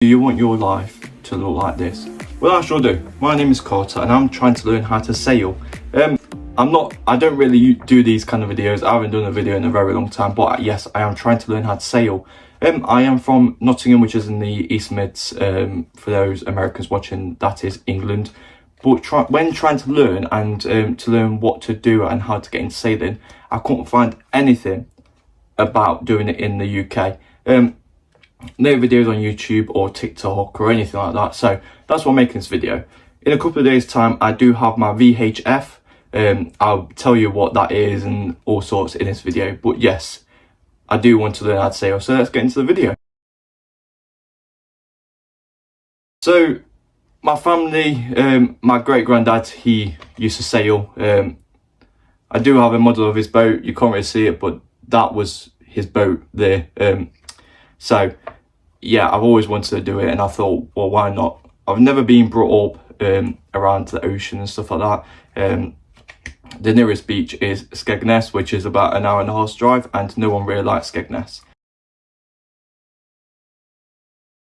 Do you want your life to look like this? Well, I sure do. My name is Carter and I'm trying to learn how to sail. I don't really do these kind of videos. I haven't done a video in a very long time, but yes, I am trying to learn how to sail. I am from Nottingham, which is in the East Mids. For those Americans watching, that is England. But when trying to learn and to learn what to do and how to get into sailing, I couldn't find anything about doing it in the UK. No videos on YouTube or TikTok or anything like that, so that's why I'm making this video. In a couple of days time I do have my VHF. I'll tell you what that is and all sorts in this video, but yes, I do want to learn how to sail, so let's get into the video. So my family, my great granddad, he used to sail. I do have a model of his boat. You can't really see it, but that was his boat there. So yeah, I've always wanted to do it, and I thought, well, why not? I've never been brought up around the ocean and stuff like that. The nearest beach is Skegness, which is about an hour and a half drive, and no one really likes Skegness.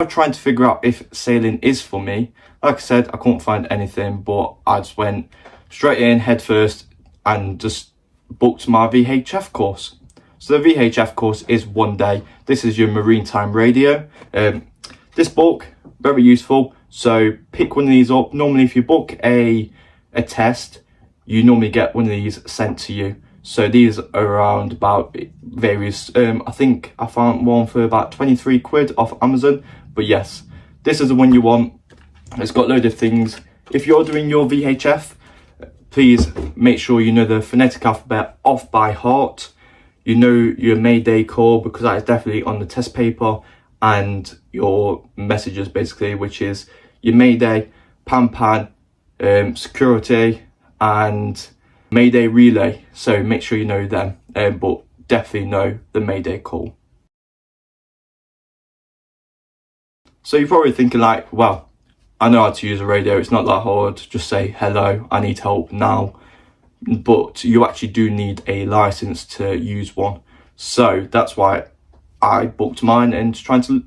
I'm trying to figure out if sailing is for me. Like I said, I couldn't find anything, but I just went straight in head first and just booked my VHF course. So the VHF course is 1 day. This is your marine time radio. This book, very useful. So pick one of these up. Normally if you book a test, you normally get one of these sent to you. So these are around about various, I think I found one for about 23 quid off Amazon. But yes, this is the one you want. It's got a load of things. If you're doing your VHF, please make sure you know the phonetic alphabet off by heart. You know your Mayday call, because that is definitely on the test paper, and your messages basically, which is your Mayday, Pan, security, and Mayday relay. So make sure you know them, but definitely know the Mayday call. So you're probably thinking like, well, I know how to use a radio, it's not that hard, just say hello, I need help now. But you actually do need a license to use one, so that's why I booked mine and trying to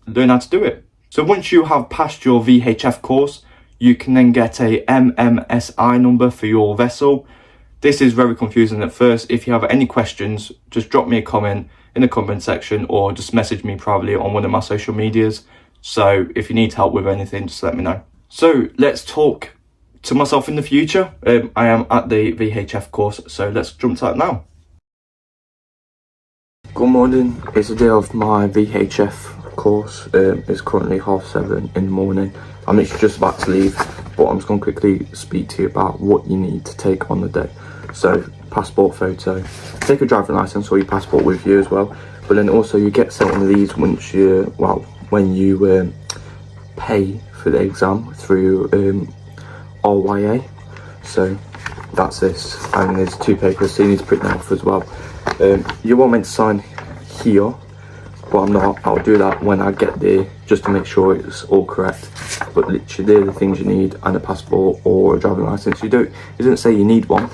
learn how to do it. So once you have passed your VHF course, you can then get a MMSI number for your vessel. This is very confusing at first. If you have any questions, just drop me a comment in the comment section or just message me privately on one of my social medias. So if you need help with anything, just let me know. So let's talk to myself in the future. I am at the VHF course, so let's jump to that now. Good morning, it's the day of my VHF course. It's currently 7:30 in the morning. I'm literally just about to leave, but I'm just going to quickly speak to you about what you need to take on the day. So passport photo, take a driving license or your passport with you as well, but then also you get sent one of these once you, well, when you pay for the exam through RYA. So that's this, and there's 2 papers, so you need to print them off as well. You won't meant to sign here, but I'm not. I'll do that when I get there, just to make sure it's all correct. But literally they're the things you need, and a passport or a driving license. It doesn't say you need one.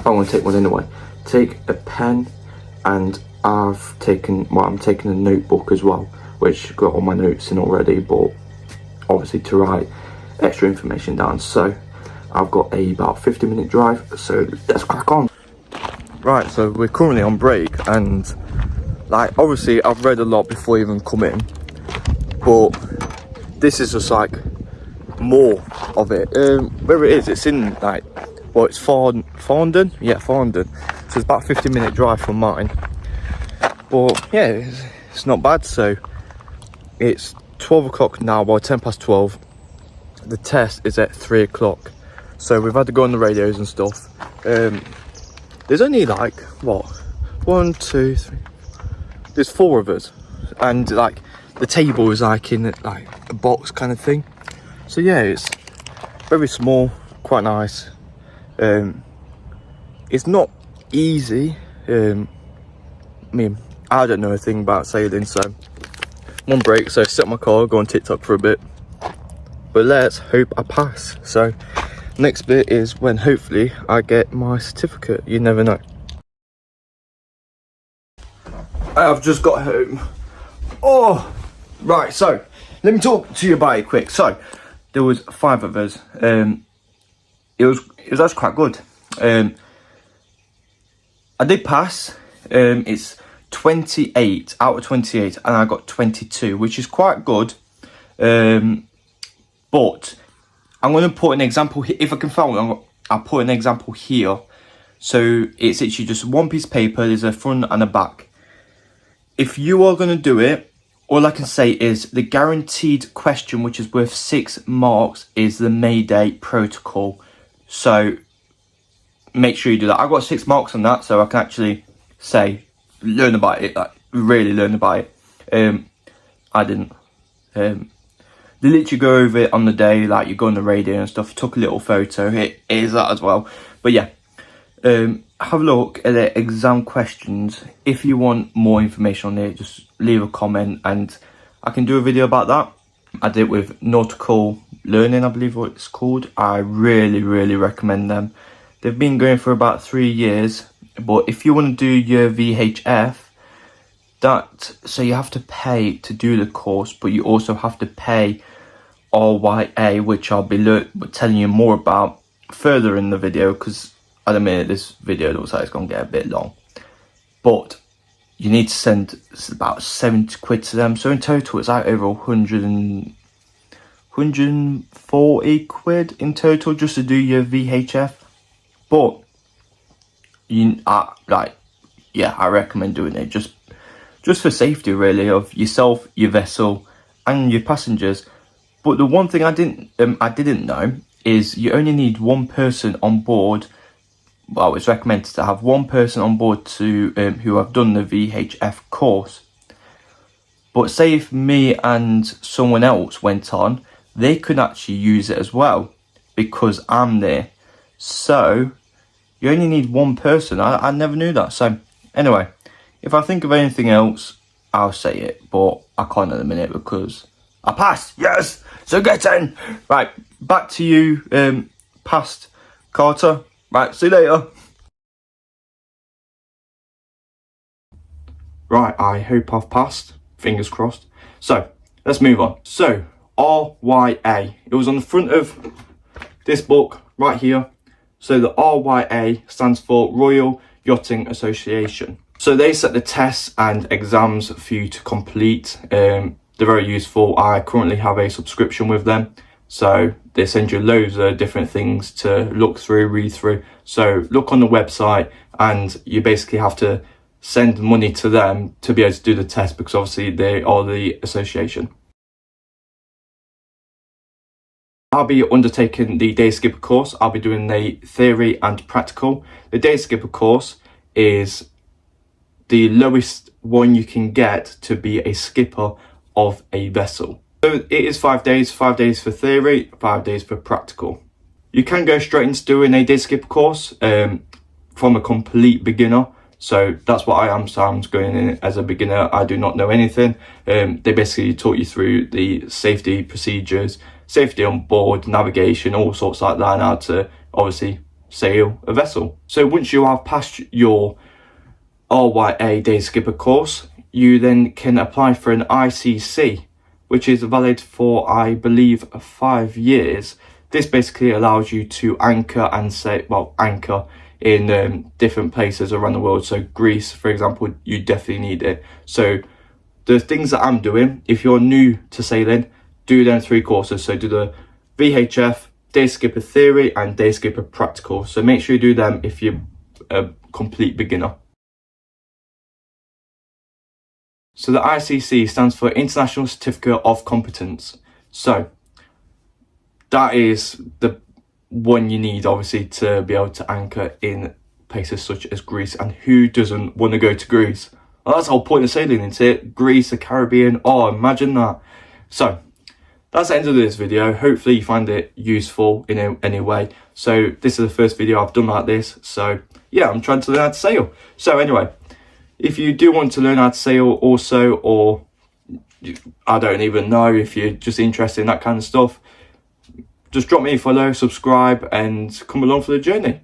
I want to take one anyway. Take a pen, and I'm taking a notebook as well, which got all my notes in already, but obviously to write extra information down. So I've got about 50-minute drive, so let's crack on. Right, so we're currently on break, and like obviously I've read a lot before even coming, but this is just like more of it. Where it is, it's in like, well, it's Farndon, yeah, Farndon. So it's about a 50-minute drive from mine, but yeah, it's not bad. So it's 12 o'clock now, well 10 past 12. The test is at 3 o'clock, so we've had to go on the radios and stuff. There's only like, what, 1, 2, 3, there's 4 of us, and like the table is like in like a box kind of thing. So yeah, it's very small, quite nice. It's not easy. I mean, I don't know a thing about sailing, so one break, so sit in my car, go on TikTok for a bit. But let's hope I pass. So next bit is when hopefully I get my certificate. You never know. I've just got home. Oh, right, so let me talk to you about it quick. So there was 5 of us. It was actually quite good. I did pass. It's 28 out of 28, and I got 22, which is quite good. But I'm going to put an example here. If I can find one, I'll put an example here. So it's actually just one piece of paper. There's a front and a back. If you are going to do it, all I can say is the guaranteed question, which is worth 6 marks, is the Mayday protocol. So make sure you do that. I got 6 marks on that, so I can actually say, learn about it, like really learn about it. I didn't. They literally go over it on the day, like you go on the radio and stuff. Took a little photo. It is that as well. But yeah, have a look at the exam questions. If you want more information on it, just leave a comment and I can do a video about that. I did it with Nautical Learning, I believe what it's called. I really recommend them. They've been going for about 3 years. But if you want to do your VHF, so you have to pay to do the course, but you also have to pay RYA, which I'll be telling you more about further in the video, because at the minute this video looks like it's going to get a bit long. But you need to send about 70 quid to them, so in total it's like over 140 quid in total just to do your VHF. But I recommend doing it just for safety, really, of yourself, your vessel, and your passengers. But the one thing I didn't know is you only need 1 person on board. Well, it's recommended to have 1 person on board to who have done the VHF course. But say if me and someone else went on, they could actually use it as well because I'm there. So you only need 1 person. I never knew that. So anyway, if I think of anything else, I'll say it. But I can't at the minute because I passed. Yes. So get in. Right. Back to you, past Carter. Right. See you later. Right. I hope I've passed. Fingers crossed. So let's move on. So RYA. It was on the front of this book right here. So the RYA stands for Royal Yachting Association. So they set the tests and exams for you to complete. They're very useful. I currently have a subscription with them. So they send you loads of different things to look through, read through. So look on the website and you basically have to send money to them to be able to do the test because obviously they are the association. I'll be undertaking the day skipper course. I'll be doing the theory and practical. The day skipper course is the lowest one you can get to be a skipper of a vessel. So it is 5 days, 5 days for theory, 5 days for practical. You can go straight into doing a day skipper course from a complete beginner. So that's what I am. So I'm going in as a beginner. I do not know anything. They basically taught you through the safety procedures, safety on board, navigation, all sorts like that, and how to obviously sail a vessel. So once you have passed your RYA day skipper course, you then can apply for an ICC, which is valid for, I believe, 5 years. This basically allows you to anchor in different places around the world. So Greece, for example, you definitely need it. So the things that I'm doing, if you're new to sailing, do them 3 courses. So do the VHF, day skipper theory and day skipper practical. So make sure you do them if you're a complete beginner. So the ICC stands for International Certificate of Competence. So that is the one you need, obviously, to be able to anchor in places such as Greece. And who doesn't want to go to Greece? Well, that's the whole point of sailing, isn't it? Greece, the Caribbean. Oh, imagine that. So that's the end of this video. Hopefully you find it useful in any way. So this is the first video I've done like this. So yeah, I'm trying to learn how to sail. So anyway, if you do want to learn how to sail also, or I don't even know, if you're just interested in that kind of stuff, just drop me a follow, subscribe, and come along for the journey.